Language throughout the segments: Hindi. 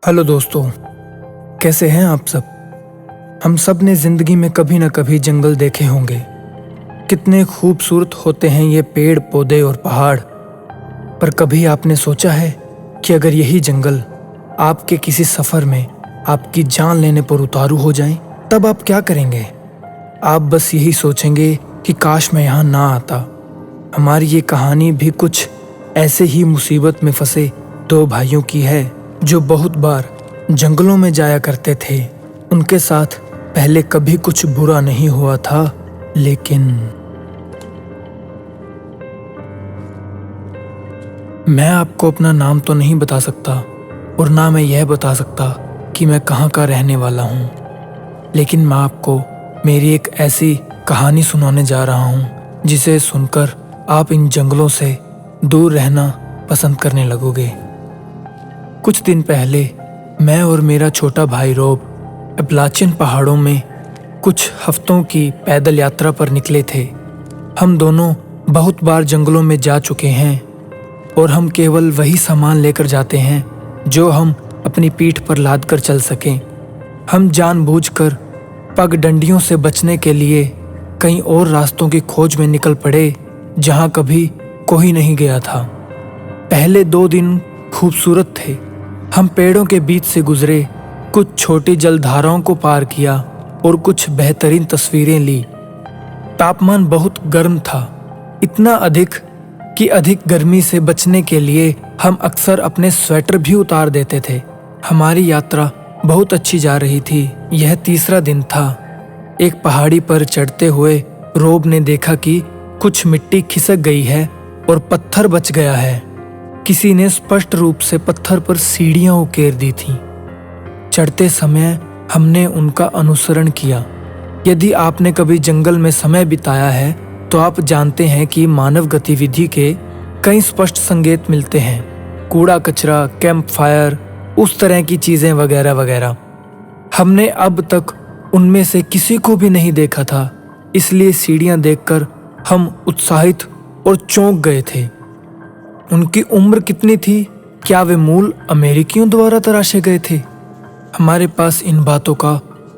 हेलो दोस्तों, कैसे हैं आप सब। हम सब ने जिंदगी में कभी न कभी जंगल देखे होंगे। कितने खूबसूरत होते हैं ये पेड़ पौधे और पहाड़। पर कभी आपने सोचा है कि अगर यही जंगल आपके किसी सफ़र में आपकी जान लेने पर उतारू हो जाएं, तब आप क्या करेंगे। आप बस यही सोचेंगे कि काश मैं यहाँ ना आता। हमारी ये कहानी भी कुछ ऐसे ही मुसीबत में फंसे दो भाइयों की है जो बहुत बार जंगलों में जाया करते थे। उनके साथ पहले कभी कुछ बुरा नहीं हुआ था, लेकिन मैं आपको अपना नाम तो नहीं बता सकता और ना मैं यह बता सकता कि मैं कहाँ का रहने वाला हूँ। लेकिन मैं आपको मेरी एक ऐसी कहानी सुनाने जा रहा हूँ जिसे सुनकर आप इन जंगलों से दूर रहना पसंद करने लगोगे। कुछ दिन पहले मैं और मेरा छोटा भाई रोब अपलाचिन पहाड़ों में कुछ हफ्तों की पैदल यात्रा पर निकले थे। हम दोनों बहुत बार जंगलों में जा चुके हैं और हम केवल वही सामान लेकर जाते हैं जो हम अपनी पीठ पर लाद कर चल सकें। हम जानबूझकर पगडंडियों से बचने के लिए कई और रास्तों की खोज में निकल पड़े जहां कभी कोई नहीं गया था। पहले 2 दिन खूबसूरत थे। हम पेड़ों के बीच से गुजरे, कुछ छोटी जलधाराओं को पार किया और कुछ बेहतरीन तस्वीरें ली। तापमान बहुत गर्म था, इतना अधिक कि अधिक गर्मी से बचने के लिए हम अक्सर अपने स्वेटर भी उतार देते थे। हमारी यात्रा बहुत अच्छी जा रही थी। यह तीसरा दिन था। एक पहाड़ी पर चढ़ते हुए रोब ने देखा कि कुछ मिट्टी खिसक गई है और पत्थर बच गया है। किसी ने स्पष्ट रूप से पत्थर पर सीढ़ियां उकेर दी थीं। चढ़ते समय हमने उनका अनुसरण किया। यदि आपने कभी जंगल में समय बिताया है तो आप जानते हैं कि मानव गतिविधि के कई स्पष्ट संकेत मिलते हैं। कूड़ा कचरा, कैंप फायर, उस तरह की चीजें वगैरह वगैरह। हमने अब तक उनमें से किसी को भी नहीं देखा था, इसलिए सीढ़ियां देखकर हम उत्साहित और चौंक गए थे। उनकी उम्र कितनी थी? क्या वे मूल अमेरिकियों द्वारा तराशे गए थे? हमारे पास इन बातों का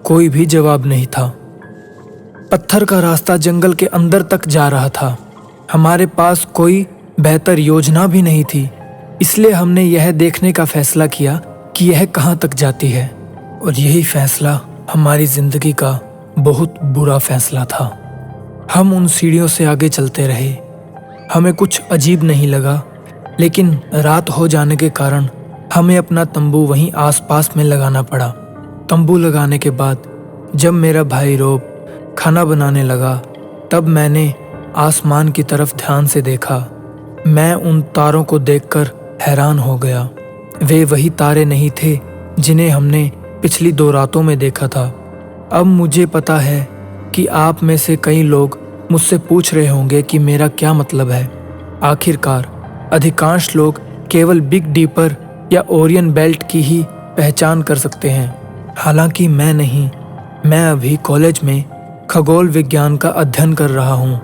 कोई भी जवाब नहीं था। पत्थर का रास्ता जंगल के अंदर तक जा रहा था। हमारे पास कोई बेहतर योजना भी नहीं थी, इसलिए हमने यह देखने का फैसला किया कि यह कहाँ तक जाती है। और यही फैसला हमारी जिंदगी का बहुत बुरा फैसला था। हम उन सीढ़ियों से आगे चलते रहे। हमें कुछ अजीब नहीं लगा, लेकिन रात हो जाने के कारण हमें अपना तंबू वहीं आसपास में लगाना पड़ा। तंबू लगाने के बाद जब मेरा भाई रोब खाना बनाने लगा, तब मैंने आसमान की तरफ ध्यान से देखा। मैं उन तारों को देखकर हैरान हो गया। वे वही तारे नहीं थे जिन्हें हमने पिछली 2 रातों में देखा था। अब मुझे पता है कि आप में से कई लोग मुझसे पूछ रहे होंगे कि मेरा क्या मतलब है। आखिरकार अधिकांश लोग केवल बिग डीपर या ओरियन बेल्ट की ही पहचान कर सकते हैं, हालांकि मैं नहीं। मैं अभी कॉलेज में खगोल विज्ञान का अध्ययन कर रहा हूँ।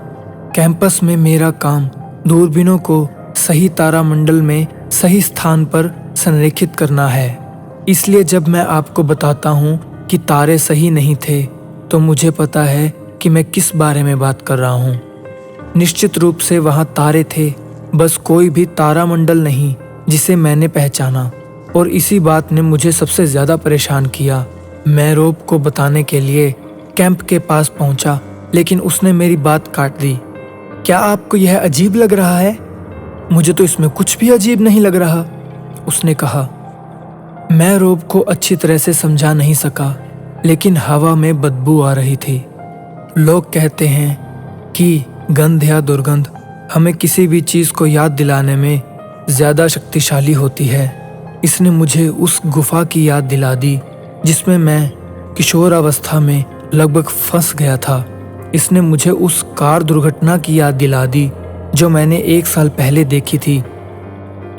कैंपस में मेरा काम दूरबीनों को सही तारामंडल में सही स्थान पर संरेखित करना है। इसलिए जब मैं आपको बताता हूँ कि तारे सही नहीं थे, तो मुझे पता है कि मैं किस बारे में बात कर रहा हूँ। निश्चित रूप से वहाँ तारे थे, बस कोई भी तारामंडल नहीं जिसे मैंने पहचाना। और इसी बात ने मुझे सबसे ज़्यादा परेशान किया। मैं रोब को बताने के लिए कैंप के पास पहुंचा, लेकिन उसने मेरी बात काट दी। क्या आपको यह अजीब लग रहा है? मुझे तो इसमें कुछ भी अजीब नहीं लग रहा, उसने कहा। मैं रोब को अच्छी तरह से समझा नहीं सका, लेकिन हवा में बदबू आ रही थी। लोग कहते हैं कि गंध या दुर्गंध हमें किसी भी चीज़ को याद दिलाने में ज़्यादा शक्तिशाली होती है। इसने मुझे उस गुफा की याद दिला दी जिसमें मैं किशोर अवस्था में लगभग फंस गया था। इसने मुझे उस कार दुर्घटना की याद दिला दी जो मैंने 1 साल पहले देखी थी।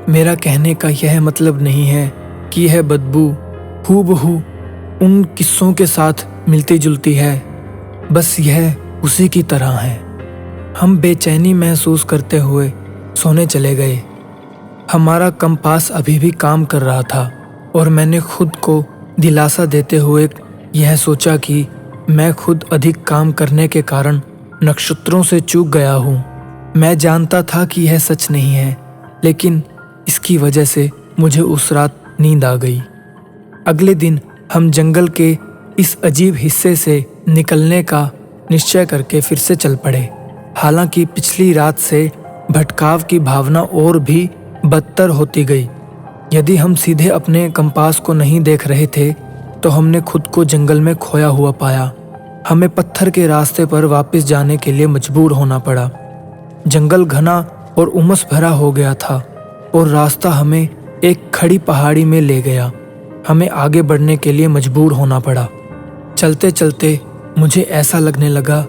मेरा कहने का यह मतलब नहीं है कि यह बदबू हूबहू उन किस्सों के साथ मिलती जुलती है, बस यह उसी की तरह है। हम बेचैनी महसूस करते हुए सोने चले गए। हमारा कंपास अभी भी काम कर रहा था और मैंने खुद को दिलासा देते हुए यह सोचा कि मैं खुद अधिक काम करने के कारण नक्षत्रों से चूक गया हूँ। मैं जानता था कि यह सच नहीं है, लेकिन इसकी वजह से मुझे उस रात नींद आ गई। अगले दिन हम जंगल के इस अजीब हिस्से से निकलने का निश्चय करके फिर से चल पड़े। हालांकि पिछली रात से भटकाव की भावना और भी बदतर होती गई। यदि हम सीधे अपने कंपास को नहीं देख रहे थे तो हमने खुद को जंगल में खोया हुआ पाया। हमें पत्थर के रास्ते पर वापस जाने के लिए मजबूर होना पड़ा। जंगल घना और उमस भरा हो गया था और रास्ता हमें एक खड़ी पहाड़ी में ले गया। हमें आगे बढ़ने के लिए मजबूर होना पड़ा। चलते चलते मुझे ऐसा लगने लगा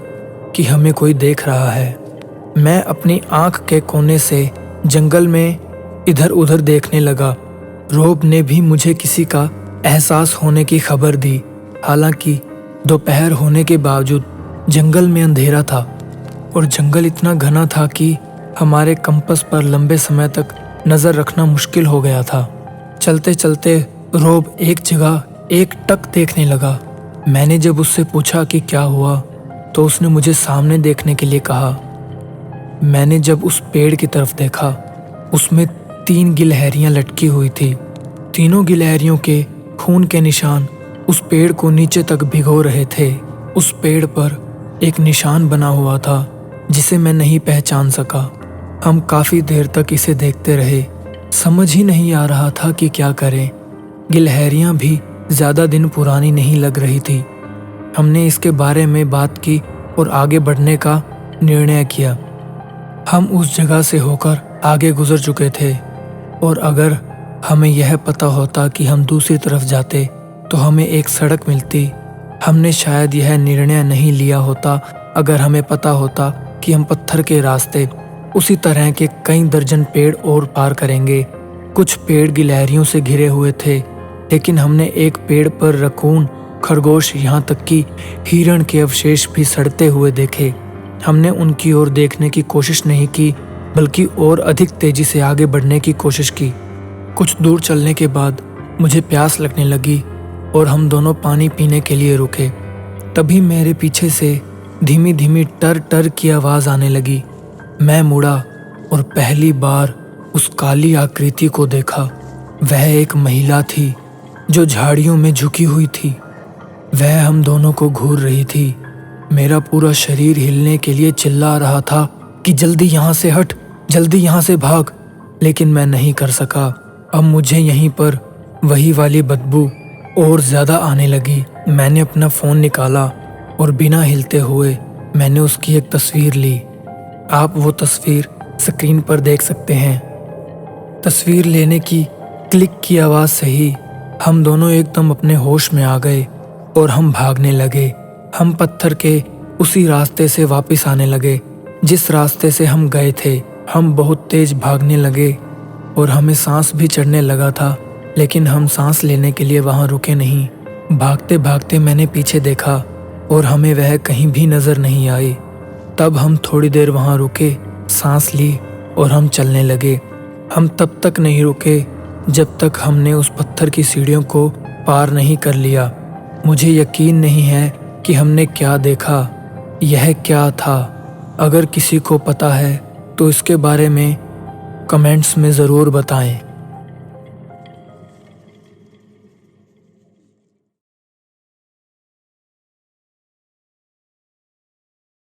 कि हमें कोई देख रहा है। मैं अपनी आंख के कोने से जंगल में इधर उधर देखने लगा। रोब ने भी मुझे किसी का एहसास होने की खबर दी। हालांकि दोपहर होने के बावजूद जंगल में अंधेरा था और जंगल इतना घना था कि हमारे कंपास पर लंबे समय तक नज़र रखना मुश्किल हो गया था। चलते चलते रोब एक जगह एक टक देखने लगा। मैंने जब उससे पूछा कि क्या हुआ तो उसने मुझे सामने देखने के लिए कहा। मैंने जब उस पेड़ की तरफ देखा, उसमें 3 गिलहरियां लटकी हुई थी। तीनों गिलहरियों के खून के निशान उस पेड़ को नीचे तक भिगो रहे थे। उस पेड़ पर एक निशान बना हुआ था जिसे मैं नहीं पहचान सका। हम काफ़ी देर तक इसे देखते रहे। समझ ही नहीं आ रहा था कि क्या करें। गिलहरियां भी ज़्यादा दिन पुरानी नहीं लग रही थी। हमने इसके बारे में बात की और आगे बढ़ने का निर्णय किया। हम उस जगह से होकर आगे गुजर चुके थे और अगर हमें यह पता होता कि हम दूसरी तरफ जाते तो हमें एक सड़क मिलती। हमने शायद यह निर्णय नहीं लिया होता अगर हमें पता होता कि हम पत्थर के रास्ते उसी तरह के कई दर्जन पेड़ और पार करेंगे। कुछ पेड़ गिलहरियों से घिरे हुए थे, लेकिन हमने एक पेड़ पर रकून, खरगोश, यहाँ तक कि हिरण के अवशेष भी सड़ते हुए देखे। हमने उनकी ओर देखने की कोशिश नहीं की, बल्कि और अधिक तेजी से आगे बढ़ने की कोशिश की। कुछ दूर चलने के बाद मुझे प्यास लगने लगी और हम दोनों पानी पीने के लिए रुके। तभी मेरे पीछे से धीमी धीमी टर टर की आवाज़ आने लगी। मैं मुड़ा और पहली बार उस काली आकृति को देखा। वह एक महिला थी जो झाड़ियों में झुकी हुई थी। वह हम दोनों को घूर रही थी। मेरा पूरा शरीर हिलने के लिए चिल्ला रहा था कि जल्दी यहाँ से हट, जल्दी यहाँ से भाग, लेकिन मैं नहीं कर सका। अब मुझे यहीं पर वही वाली बदबू और ज़्यादा आने लगी। मैंने अपना फ़ोन निकाला और बिना हिलते हुए मैंने उसकी एक तस्वीर ली। आप वो तस्वीर स्क्रीन पर देख सकते हैं। तस्वीर लेने की क्लिक की आवाज़ से ही हम दोनों एकदम अपने होश में आ गए और हम भागने लगे। हम पत्थर के उसी रास्ते से वापस आने लगे जिस रास्ते से हम गए थे। हम बहुत तेज भागने लगे और हमें सांस भी चढ़ने लगा था, लेकिन हम सांस लेने के लिए वहाँ रुके नहीं। भागते भागते मैंने पीछे देखा और हमें वह कहीं भी नज़र नहीं आई। तब हम थोड़ी देर वहाँ रुके, सांस ली और हम चलने लगे। हम तब तक नहीं रुके जब तक हमने उस पत्थर की सीढ़ियों को पार नहीं कर लिया। मुझे यकीन नहीं है कि हमने क्या देखा, यह क्या था। अगर किसी को पता है तो इसके बारे में कमेंट्स में ज़रूर बताएं।